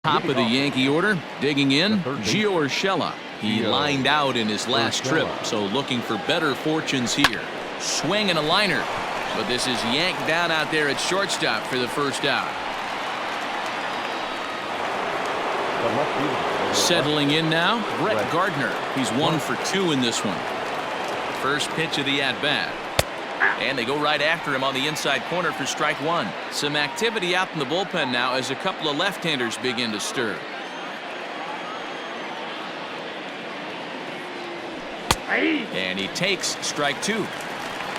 Top of the Yankee order, digging in, Gio Urshela. He lined out in his last trip, so looking for better fortunes here. Swing and a liner, but this is yanked down out there at shortstop for the first out. Settling in now, Brett Gardner. He's 1 for 2 in this one. First pitch of the at-bat. And they go right after him on the inside corner for strike 1. Some activity out in the bullpen now as a couple of left-handers begin to stir. And he takes strike 2.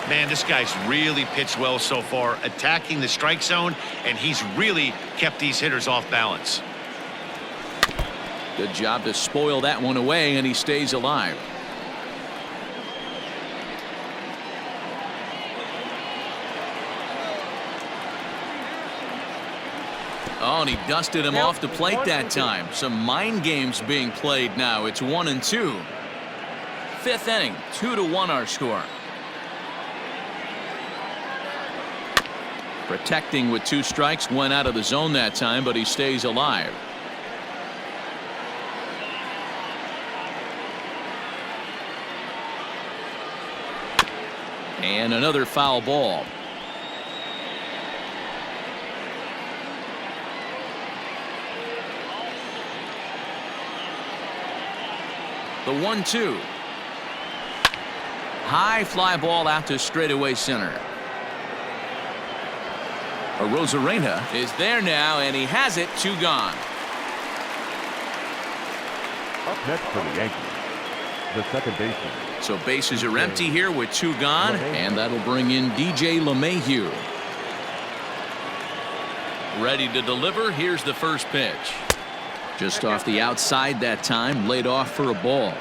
Man, this guy's really pitched well so far, attacking the strike zone, and he's really kept these hitters off balance. Good job to spoil that one away, and he stays alive. Oh, and he dusted him off the plate that time. Some mind games being played now. It's 1-2. 5th inning, 2-1 our score. Protecting with 2 strikes, went out of the zone that time, but he stays alive. And another foul ball. The 1-2. High fly ball out to straightaway center. Rosarena is there now, and he has it. 2 gone. Up next for the Yankees, the second baseman. So bases are empty here with 2 gone, and that'll bring in DJ LeMahieu. Ready to deliver. Here's the first pitch. Just off the outside that time, laid off for a ball.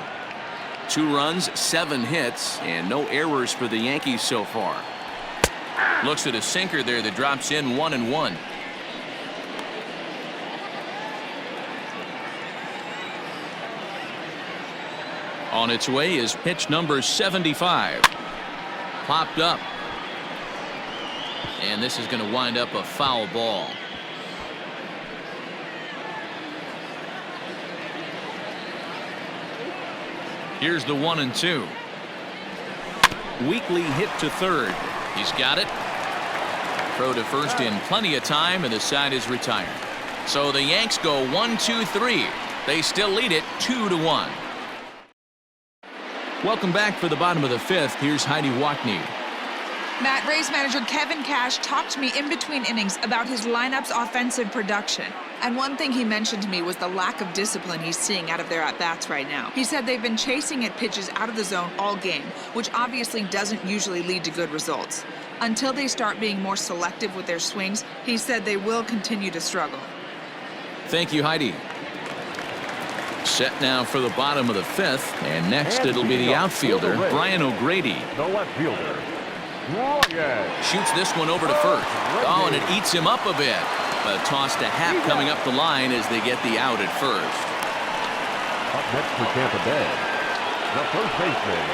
2 runs, 7 hits, and no errors for the Yankees so far. Looks at a sinker there that drops in 1-1. On its way is pitch number 75. Popped up. And this is going to wind up a foul ball. Here's the 1-2. Weakly hit to third. He's got it. Throw to first in plenty of time, and the side is retired. So the Yanks go 1-2-3. They still lead it 2-1. Welcome back for the bottom of the 5th. Here's Heidi Watney. Matt, Rays manager Kevin Cash talked to me in between innings about his lineup's offensive production. And one thing he mentioned to me was the lack of discipline he's seeing out of their at-bats right now. He said they've been chasing at pitches out of the zone all game, which obviously doesn't usually lead to good results. Until they start being more selective with their swings, he said they will continue to struggle. Thank you, Heidi. Set now for the bottom of the 5th, and next it'll be the outfielder, Brian O'Grady. The left fielder, shoots this one over to first. Oh, and it eats him up a bit. A toss to Happ coming up the line as they get the out at first. Up next for Tampa Bay, the first baseman,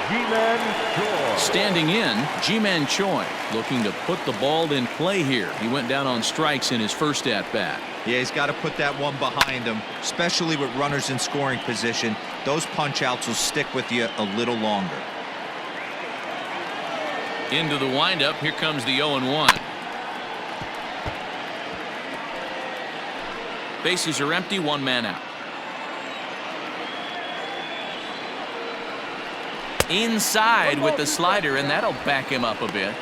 Ji-Man Choi. Standing in, Ji-Man Choi, looking to put the ball in play here. He went down on strikes in his first at-bat. Yeah, he's got to put that one behind him, especially with runners in scoring position. Those punch-outs will stick with you a little longer. Into the windup, here comes the 0-1. Bases are empty, 1 man out. Inside with the slider, and that'll back him up a bit.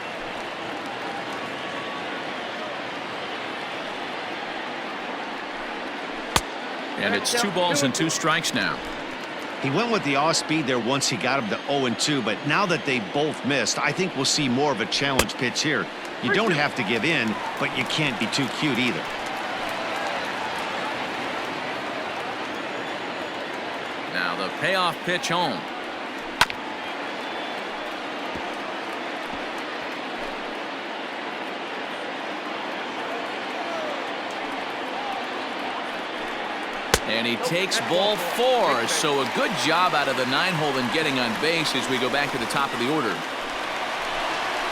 And it's 2 balls and 2 strikes now. He went with the off speed there once he got him to 0-2, but now that they both missed, I think we'll see more of a challenge pitch here. You don't have to give in, but you can't be too cute either. Now the payoff pitch home. And he takes ball 4, so a good job out of the 9-hole in getting on base as we go back to the top of the order.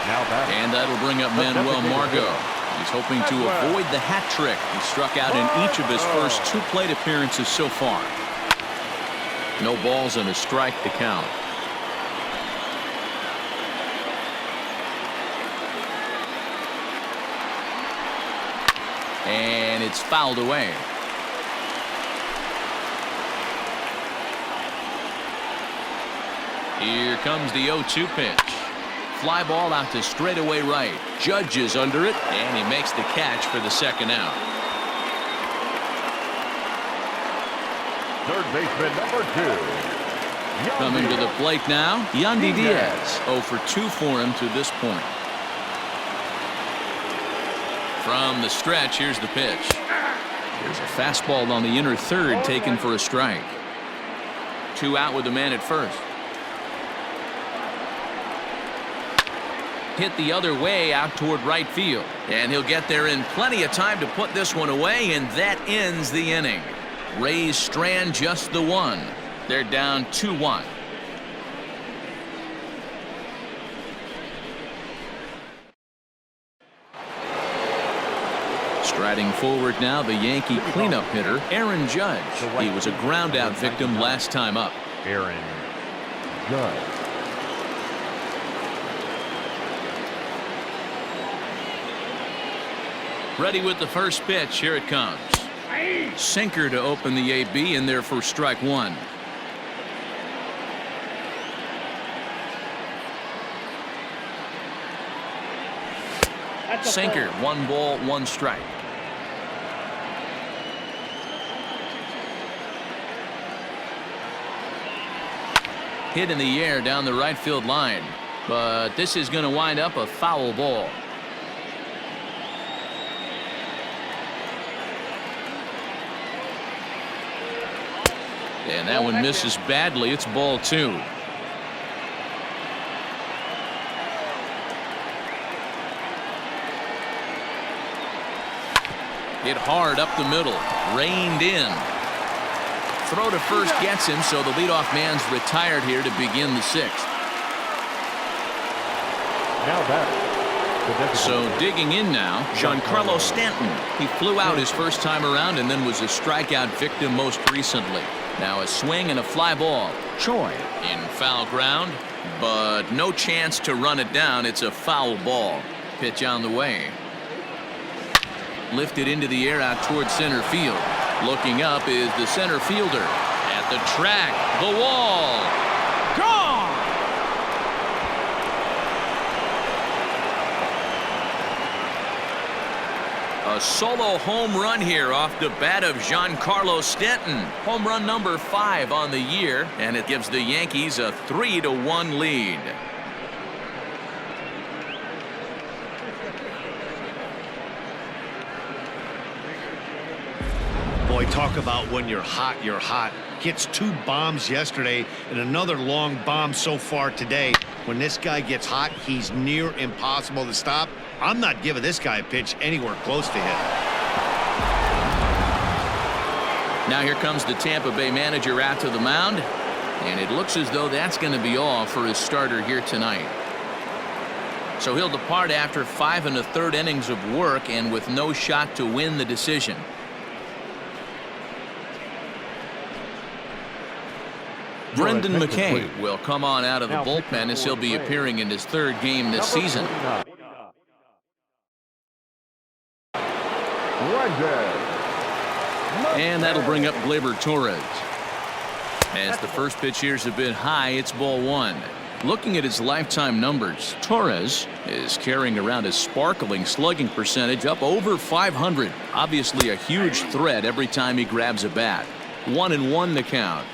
Now back. And that'll bring up Manuel Margot. He's hoping to avoid the hat trick. He struck out in each of his first 2 plate appearances so far. No balls and a strike to count. And it's fouled away. Here comes the 0-2 pitch. Fly ball out to straightaway right. Judge is under it, and he makes the catch for the second out. Third baseman number 2. Coming to the plate now, Yandy Diaz. 0 for 2 for him to this point. From the stretch, here's the pitch. There's a fastball on the inner third taken for a strike. 2 out with the man at first. Hit the other way out toward right field. And he'll get there in plenty of time to put this one away, and that ends the inning. Rays strand just the 1. They're down 2-1. Striding forward now, the Yankee cleanup hitter, Aaron Judge. He was a ground-out victim last time up. Aaron Judge. Ready with the first pitch. Here it comes. Sinker to open the AB, and there for strike 1. Sinker, 1 ball, 1 strike. Hit in the air down the right field line, but this is going to wind up a foul ball. And that one misses badly. It's ball 2. Hit hard up the middle. Reined in. Throw to first gets him, so the leadoff man's retired here to begin the 6th. Now batting. So digging in now, Giancarlo Stanton. He flew out his first time around and then was a strikeout victim most recently. Now a swing and a fly ball. Choi in foul ground, but no chance to run it down. It's a foul ball. Pitch on the way. Lifted into the air out towards center field. Looking up is the center fielder. At the track, the wall. Gone! A solo home run here off the bat of Giancarlo Stanton. Home run number 5 on the year, and it gives the Yankees a 3-1 lead. Boy, talk about when you're hot, you're hot. Gets 2 bombs yesterday and another long bomb so far today. When this guy gets hot, he's near impossible to stop. I'm not giving this guy a pitch anywhere close to him. Now here comes the Tampa Bay manager out to the mound, and it looks as though that's going to be all for his starter here tonight. So he'll depart after 5 1/3 innings of work and with no shot to win the decision. Brendan McKay will come on out of the bullpen as he'll be appearing in his 3rd game this season. And that'll bring up Glaiber Torres. As the first pitch here's a bit high, it's ball 1. Looking at his lifetime numbers, Torres is carrying around a sparkling slugging percentage up over 500. Obviously a huge threat every time he grabs a bat. 1-1 the count.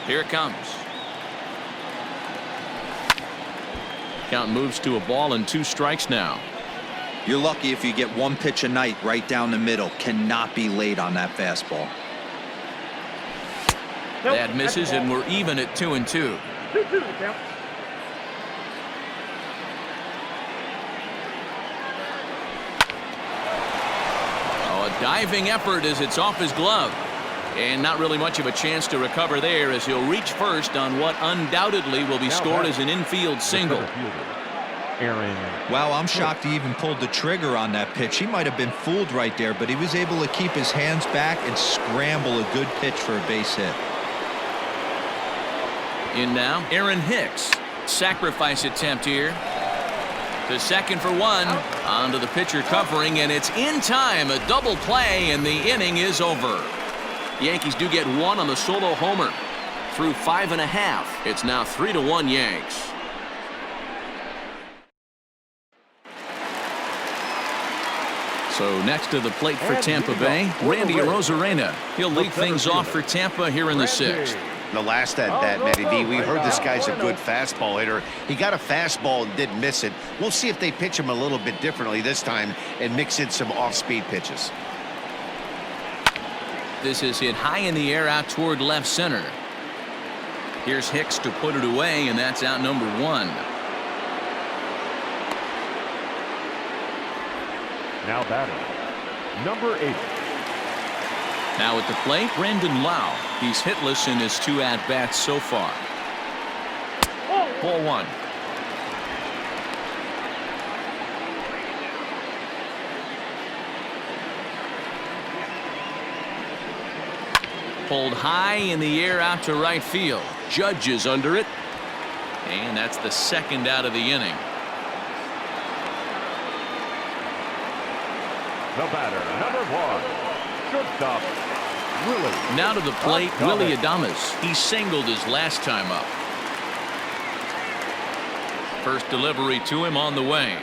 Here it comes. Count moves to a ball and 2 strikes now. You're lucky if you get 1 pitch a night right down the middle. Cannot be late on that fastball. That misses, and we're even at 2-2. Oh, a diving effort as it's off his glove. And not really much of a chance to recover there as he'll reach first on what undoubtedly will be scored as an infield single. Wow, I'm shocked he even pulled the trigger on that pitch. He might have been fooled right there, but he was able to keep his hands back and scramble a good pitch for a base hit. In now, Aaron Hicks. Sacrifice attempt here. To second for one. Onto the pitcher covering, and it's in time. A double play, and the inning is over. Yankees do get one on the solo homer. Through 5.5. It's now 3-1 Yanks. So next to the plate for Tampa Bay, Randy Arozarena. He'll lead things off for Tampa here in the 6th. The last at bat, Matty V, we heard this guy's a good fastball hitter. He got a fastball and didn't miss it. We'll see if they pitch him a little bit differently this time and mix in some off-speed pitches. This is hit high in the air out toward left center. Here's Hicks to put it away, and that's out number 1. Now batting, number 8. Now at the plate, Brandon Lau. He's hitless in his 2 at-bats so far. Ball 1. Pulled high in the air out to right field. Judge is under it. And that's the 2nd out of the inning. The batter, number 1, shortstop, Willie. Now to the plate, Willie Adames. He singled his last time up. First delivery to him on the way.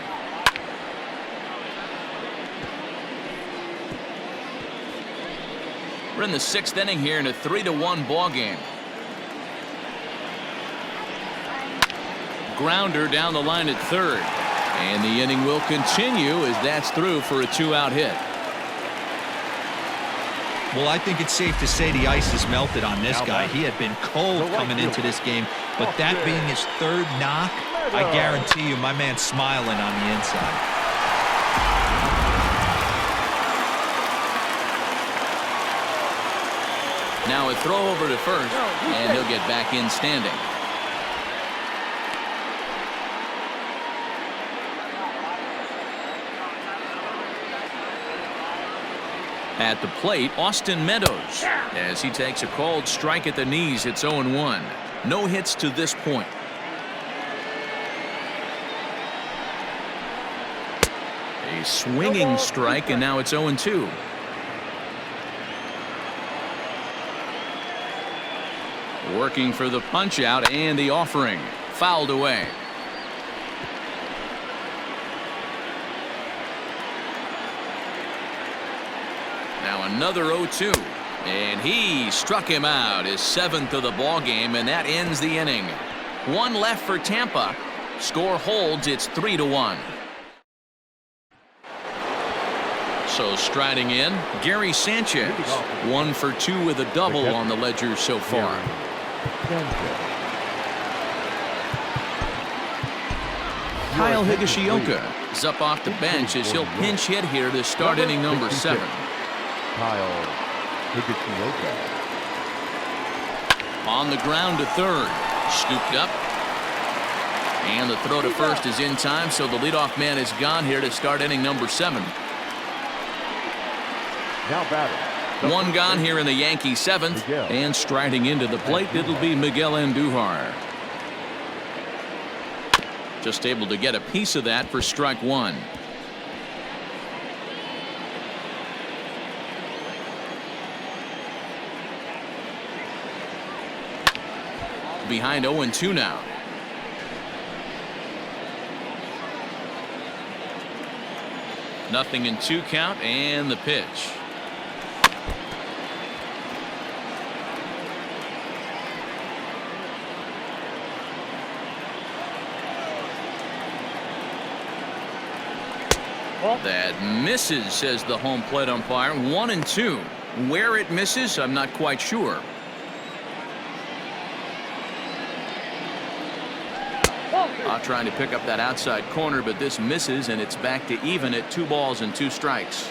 We're in the 6th inning here in a 3-1 ball game. Grounder down the line at 3rd. And the inning will continue as that's through for a 2-out hit. Well, I think it's safe to say the ice has melted on this guy. He had been cold coming into this game, but that being his 3rd knock, I guarantee you my man's smiling on the inside. Now a throw over to first, and he'll get back in standing. At the plate, Austin Meadows. As he takes a called strike at the knees, it's 0-1. No hits to this point. A swinging strike, and now it's 0-2. Working for the punch out and the offering. Fouled away. Now another 0-2. And he struck him out, his 7th of the ball game, and that ends the inning. 1 left for Tampa. Score holds, it's 3-1. So striding in, Gary Sanchez. 1 for 2 with a double on the ledger so far. Kyle Higashioka is up off the bench as he'll pinch hit here to start inning number 7. Kyle Higashioka. On the ground to 3rd. Scooped up. And the throw to first is in time, so the leadoff man is gone here to start inning number 7. Now batting. 1 gone here in the Yankee 7th. And striding into the plate, it'll be Miguel Andujar. Just able to get a piece of that for strike 1. Behind 0-2 now. Nothing in 2 count, and the pitch. That misses, says the home plate umpire. 1-2. Where it misses, I'm not quite sure. Trying to pick up that outside corner, but this misses, and it's back to even at 2 balls and 2 strikes.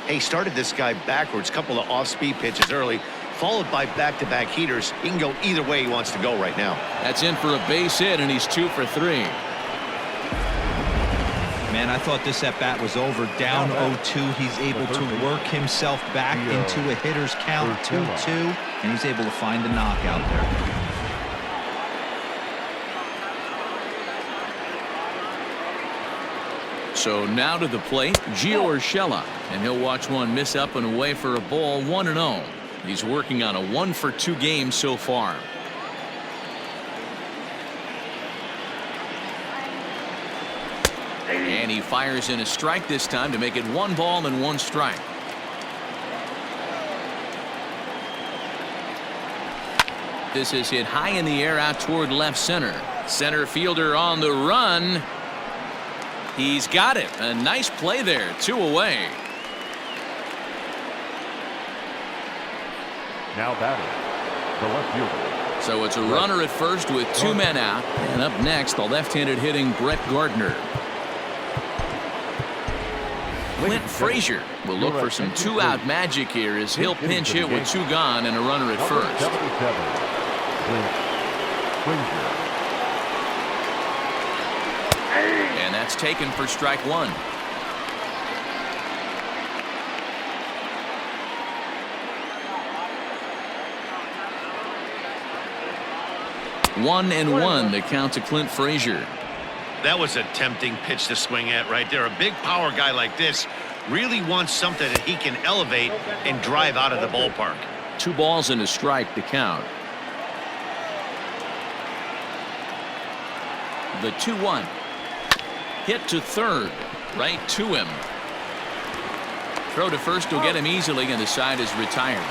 Hey, started this guy backwards. Couple of off-speed pitches early. followed by back-to-back heaters. He can go either way he wants to go right now. That's in for a base hit, and he's 2 for 3. Man, I thought this at-bat was over. Down 0-2. He's able to work himself back into a hitter's count, 2-2, and he's able to find a knock out there. So now to the plate, Gio Urshela, and he'll watch one miss up and away for a ball, 1-0. He's working on a 1-for-2 game so far. And he fires in a strike this time to make it 1 ball and 1 strike. This is hit high in the air out toward left center. Center fielder on the run. He's got it. A nice play there. 2 away. Now batting, the left fielder. So it's a runner at first with 2 men out. And up next, the left-handed hitting Brett Gardner. Clint Frazier will look for some 2-out magic here as he'll pinch hit with 2 gone and a runner at first. 77, Clint Frazier. And that's taken for strike 1. One and 1 the count to Clint Frazier. That was a tempting pitch to swing at right there. A big power guy like this really wants something that he can elevate and drive out of the ballpark. 2 balls and a strike to count. The 2-1. Hit to third. Right to him. Throw to first will get him easily, and the side is retired.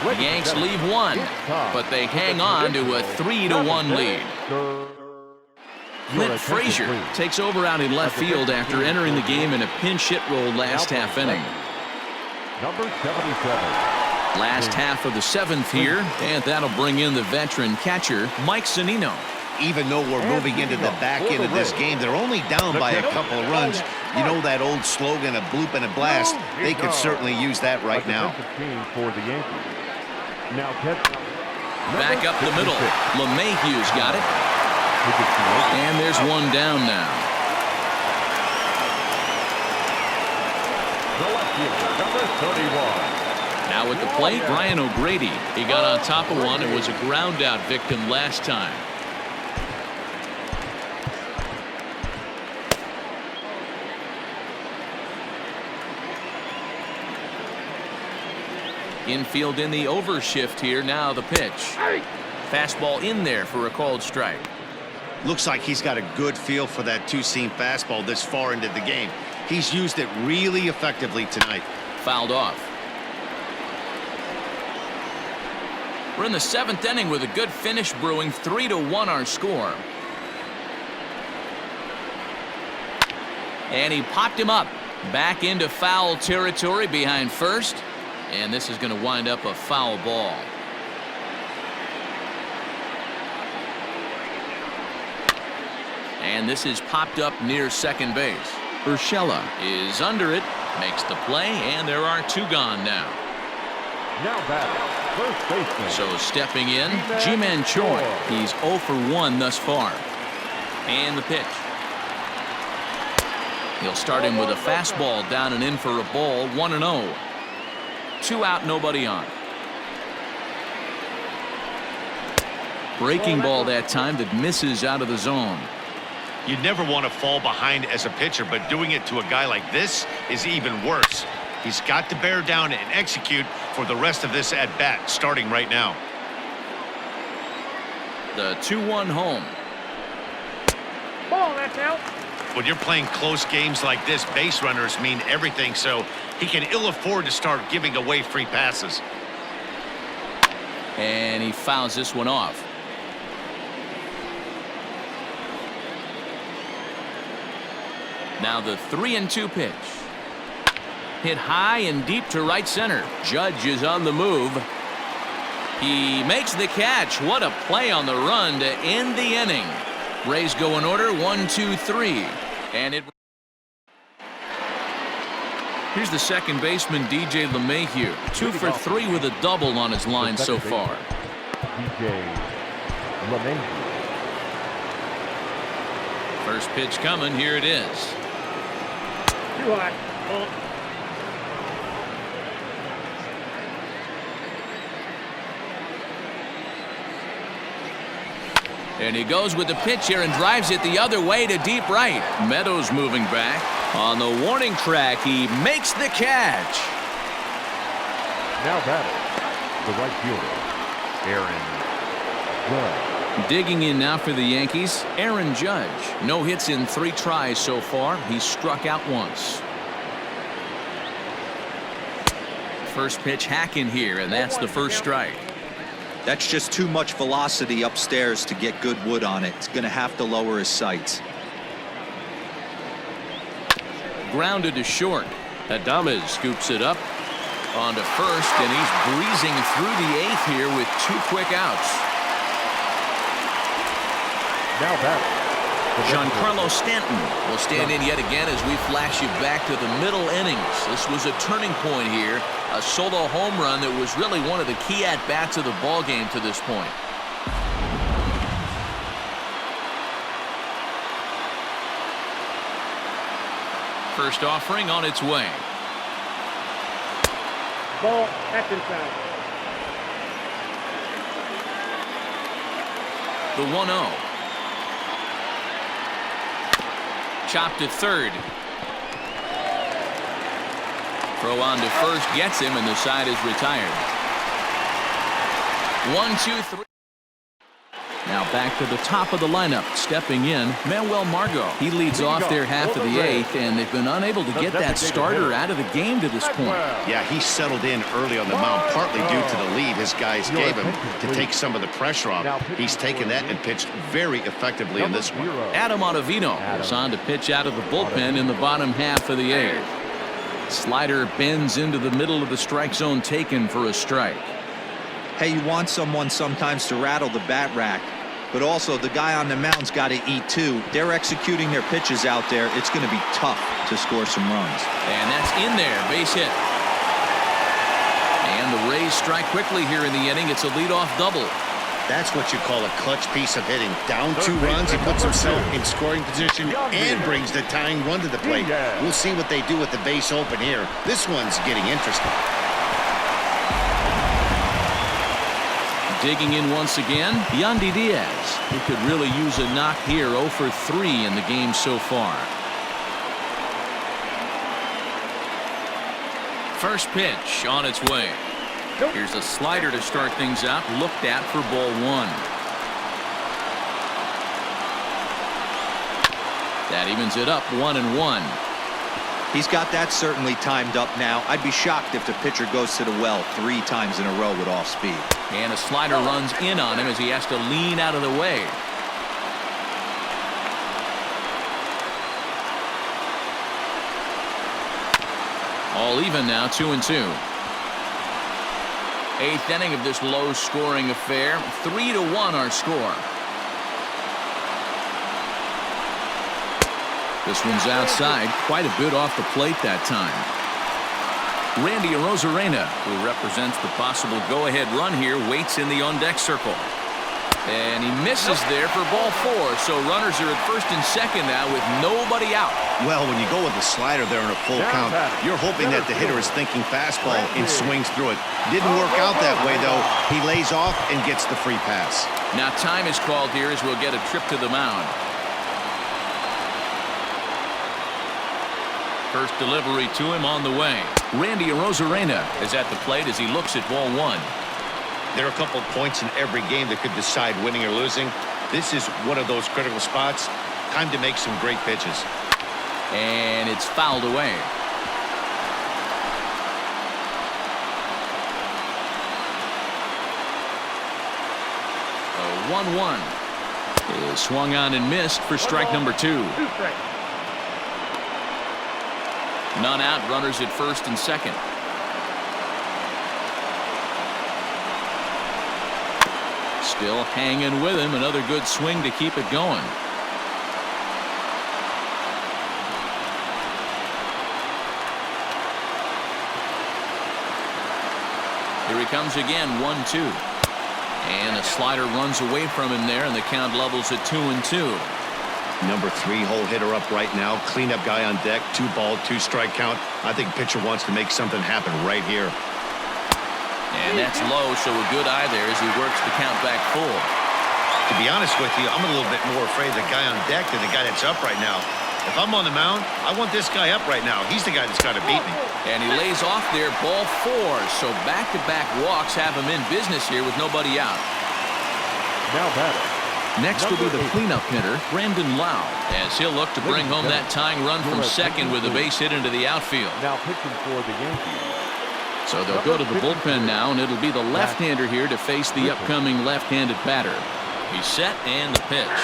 The Yanks leave 1, but they hang on to a 3-1 lead. Clint Frazier takes over out in left field after entering the game in a pinch hit role last half inning. Number 77. Last half of the 7th here, and that'll bring in the veteran catcher Mike Zunino. Even though we're moving into the back end of this game, they're only down by a couple of runs. You know that old slogan, a bloop and a blast. They could certainly use that right now. For the Yankees. Now Back up the middle. LeMahieu's got it. And there's one down now. The left fielder, number 31. Now at the plate, Brian O'Grady. He got on top of one and was a ground out victim last time. Infield in the overshift here. Now the pitch. Fastball in there for a called strike. Looks like he's got a good feel for that 2-seam fastball this far into the game. He's used it really effectively tonight. Fouled off. We're in the 7th inning with a good finish brewing. 3-1 our score. And he popped him up. Back into foul territory behind first. And this is going to wind up a foul ball. And this is popped up near second base. Urshela is under it, makes the play, and there are 2 gone now. Now batting, first baseman. So stepping in, Ji-Man Choi. He's 0 for 1 thus far. And the pitch. He'll start him with a fastball down and in for a ball, 1-0. 2 out, nobody on. Breaking ball that time that misses out of the zone. You never want to fall behind as a pitcher, but doing it to a guy like this is even worse. He's got to bear down and execute for the rest of this at-bat, starting right now. The 2-1 home. Ball, that's out. When you're playing close games like this, base runners mean everything, so he can ill afford to start giving away free passes. And he fouls this one off. Now the 3-2 pitch. Hit high and deep to right center. Judge is on the move. He makes the catch. What a play on the run to end the inning. Rays go in order, 1, 2, 3. And it Here's the second baseman, DJ LeMahieu. 2 for 3 with a double on his line so far. DJ LeMahieu. First pitch coming. Here it is. Too hot. And he goes with the pitch here and drives it the other way to deep right. Meadows moving back. On the warning track, he makes the catch. Now batting, the right fielder, Aaron Judge. Digging in now for the Yankees, Aaron Judge. No hits in 3 tries so far. He's struck out once. First pitch hacking here, and that's the first strike. That's just too much velocity upstairs to get good wood on it. It's going to have to lower his sights. Grounded to short. Adames scoops it up onto first, and he's breezing through the 8th here with 2 quick outs. Now batting, Giancarlo Stanton will stand in yet again as we flash you back to the middle innings. This was a turning point here. A solo home run that was really one of the key at-bats of the ballgame to this point. First offering on its way. Ball. That's inside. The 1-0. Chopped to third. Throw on to first gets him, and the side is retired. 1-2-3. Now back to the top of the lineup. Stepping in, Manuel Margot. He leads off their half of the 8th, and they've been unable to get that starter out of the game to this point. Yeah, he settled in early on the mound, partly due to the lead his guys gave him to take some of the pressure off. He's taken that and pitched very effectively in this one. Adam Ottavino is on to pitch out of the bullpen in the bottom half of the 8th. Slider bends into the middle of the strike zone, taken for a strike. Hey, you want someone sometimes to rattle the bat rack, but also the guy on the mound's got to eat too. They're executing their pitches out there. It's going to be tough to score some runs. And that's in there, base hit. And the Rays strike quickly here in the inning. It's a leadoff double. That's what you call a clutch piece of hitting. Down 2 runs, he puts himself in scoring position and brings the tying run to the plate. We'll see what they do with the base open here. This one's getting interesting. Digging in once again, Yandy Diaz. He could really use a knock here. 0 for 3 in the game so far. First pitch on its way. Here's a slider to start things out. Looked at for ball 1. That evens it up 1-1. He's got that certainly timed up now. I'd be shocked if the pitcher goes to the well 3 times in a row with off speed. And a slider runs in on him as he has to lean out of the way. All even now, 2-2. 8th inning of this low-scoring affair. 3-1 our score. This one's outside, quite a bit off the plate that time. Randy Arozarena, who represents the possible go-ahead run here, waits in the on-deck circle. And he misses there for ball 4, so runners are at first and second now with nobody out. Well, when you go with the slider there in a full count, you're hoping that the hitter is thinking fastball and swings through it. Didn't work out that way, though. He lays off and gets the free pass. Now time is called here as we'll get a trip to the mound. First delivery to him on the way. Randy Arozarena is at the plate as he looks at ball 1. There are a couple of points in every game that could decide winning or losing. This is one of those critical spots. Time to make some great pitches. And it's fouled away. A 1-1 is swung on and missed for strike number 2. 2 strikes. None out, runners at first and second. Still hanging with him. Another good swing to keep it going. he comes again, 1-2. And a slider runs away from him there, and the count levels at 2-2. Number 3 hole hitter up right now. Cleanup guy on deck. 2-ball, 2-strike count. I think pitcher wants to make something happen right here. And that's low, so a good eye there as he works the count back full. To be honest with you, I'm a little bit more afraid of the guy on deck than the guy that's up right now. If I'm on the mound, I want this guy up right now. He's the guy that's got to beat me. And he lays off there, ball 4. So back-to-back walks have him in business here with nobody out. Now batter. Next will be the cleanup hitter, Brandon Lau, as he'll look to bring home that tying run from second with a base hit into the outfield. Now pitching for the Yankees. So they'll go to the bullpen now, and it'll be the left-hander here to face the upcoming left-handed batter. He's set, and the pitch.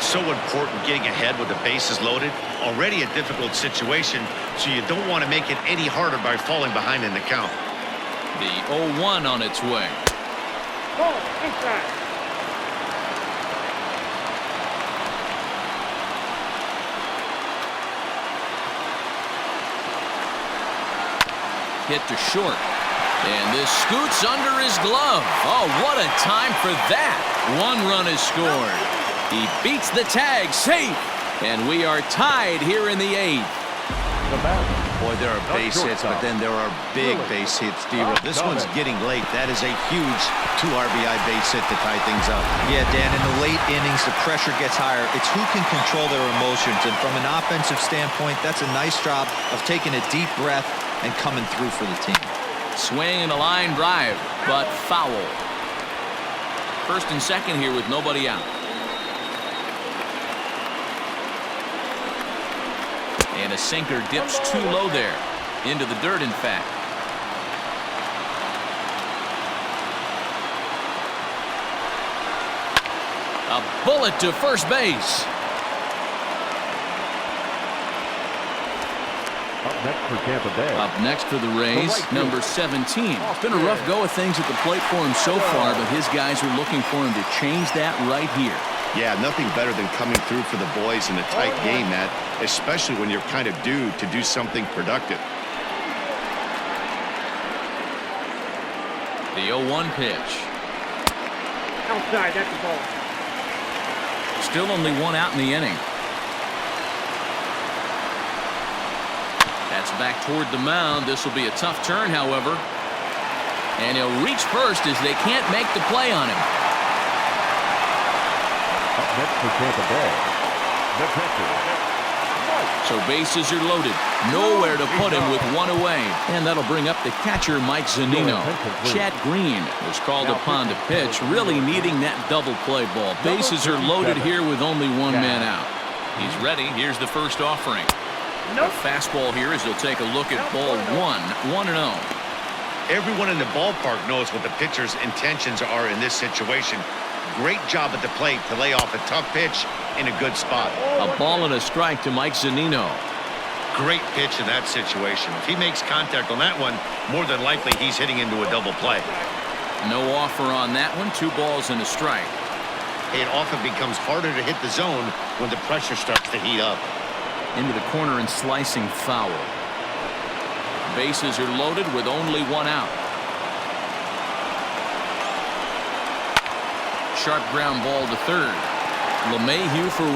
So important getting ahead with the bases loaded. Already a difficult situation, so you don't want to make it any harder by falling behind in the count. The 0-1 on its way. Ball, inside. Hit to short. And this scoots under his glove. Oh, what a time for that. 1 run is scored. He beats the tag, safe. And we are tied here in the 8th. The batter. Boy, there are base hits, but then there are big base hits, D-Row. This one's getting late. That is a huge 2 RBI base hit to tie things up. Yeah, Dan, in the late innings, the pressure gets higher. It's who can control their emotions. And from an offensive standpoint, that's a nice job of taking a deep breath and coming through for the team. Swing and a line drive, but foul. First and second here with nobody out. And a sinker dips too low there. Into the dirt, in fact. A bullet to first base. Up next for Tampa Bay. Up next for the Rays, number 17. It's been a rough go of things at the plate for him so far, but his guys are looking for him to change that right here. Yeah, nothing better than coming through for the boys in a tight game, Matt, especially when you're kind of due to do something productive. The 0-1 pitch. Outside, that's the ball. Still only 1 out in the inning. That's back toward the mound. This will be a tough turn, however. And he'll reach first as they can't make the play on him. Up next for Tampa Bay. The catcher. So bases are loaded. Nowhere to put him with 1 away. And that'll bring up the catcher, Mike Zunino. Chad Green was called upon to pitch, really needing that double play ball. Bases are loaded here with only 1 man out. He's ready. Here's the first offering. A fastball here as he'll take a look at ball 1, 1-0. Everyone in the ballpark knows what the pitcher's intentions are in this situation. Great job at the plate to lay off a tough pitch in a good spot. A ball and a strike to Mike Zunino. Great pitch in that situation. If he makes contact on that one, more than likely he's hitting into a double play. No offer on that one. 2 balls and a strike. It often becomes harder to hit the zone when the pressure starts to heat up. Into the corner and slicing foul. Bases are loaded with only 1 out. Sharp ground ball to third. LeMahieu for 1.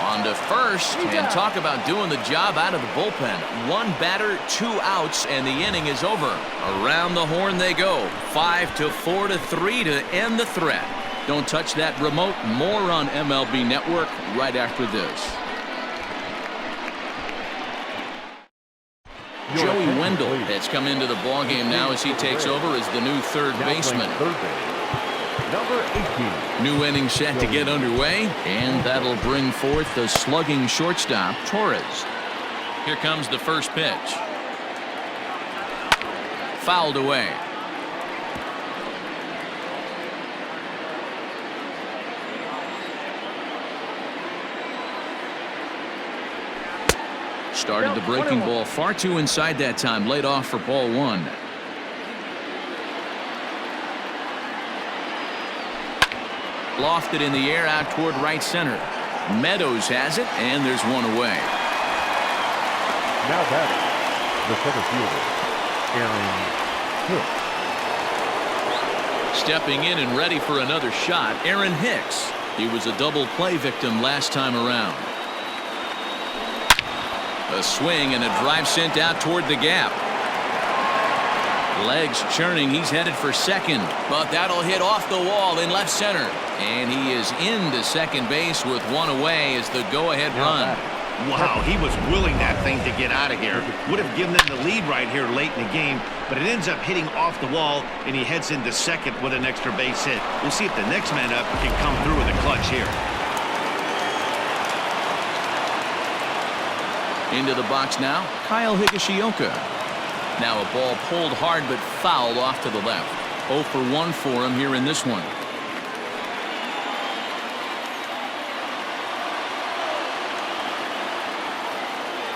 On to first, and talk about doing the job out of the bullpen. 1 batter, 2 outs, and the inning is over. Around the horn they go. 5-4 to 3 to end the threat. Don't touch that remote. More on MLB Network right after this. Joey Wendell has come into the ballgame now as he takes over as the new third baseman. Number 18. New inning set to get underway, and that'll bring forth the slugging shortstop, Torres. Here comes the first pitch. Fouled away. Started the breaking ball far too inside that time. Laid off for ball 1. Lofted in the air out toward right center. Meadows has it, and there's 1 away. Now batting, the center fielder, Aaron Hicks. Stepping in and ready for another shot, Aaron Hicks. He was a double play victim last time around. A swing and a drive sent out toward the gap. Legs churning. He's headed for second, but that'll hit off the wall in left center. And he is into second base with one away as the go-ahead run. Wow, he was willing that thing to get out of here. Would have given them the lead right here late in the game, but it ends up hitting off the wall, and he heads into second with an extra base hit. We'll see if the next man up can come through with a clutch here. Into the box now, Kyle Higashioka. Now a ball pulled hard but fouled off to the left. 0 for 1 for him here in this one.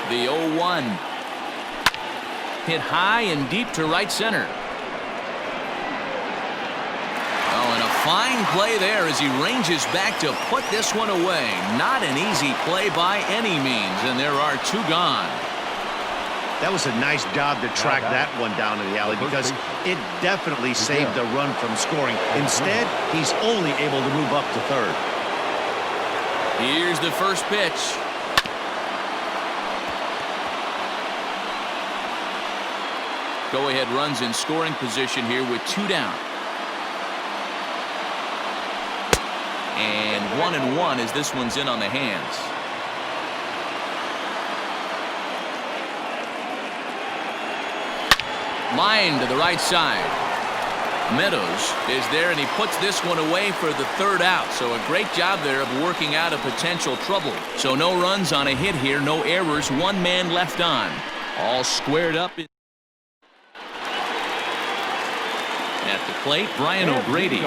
The 0-1. Hit high and deep to right center. Oh, and a fine play there as he ranges back to put this one away. Not an easy play by any means, and there are two gone. That was a nice job to track that one down in the alley because it definitely saved the run from scoring. Instead, he's only able to move up to third. Here's the first pitch. Go-ahead runs in scoring position here with 2 down. And 1-1 as this one's in on the hands. Line to the right side. Meadows is there, and he puts this one away for the third out. So a great job there of working out a potential trouble. So no runs on a hit here, no errors, 1 man left on. All squared up. At the plate, Brian O'Grady.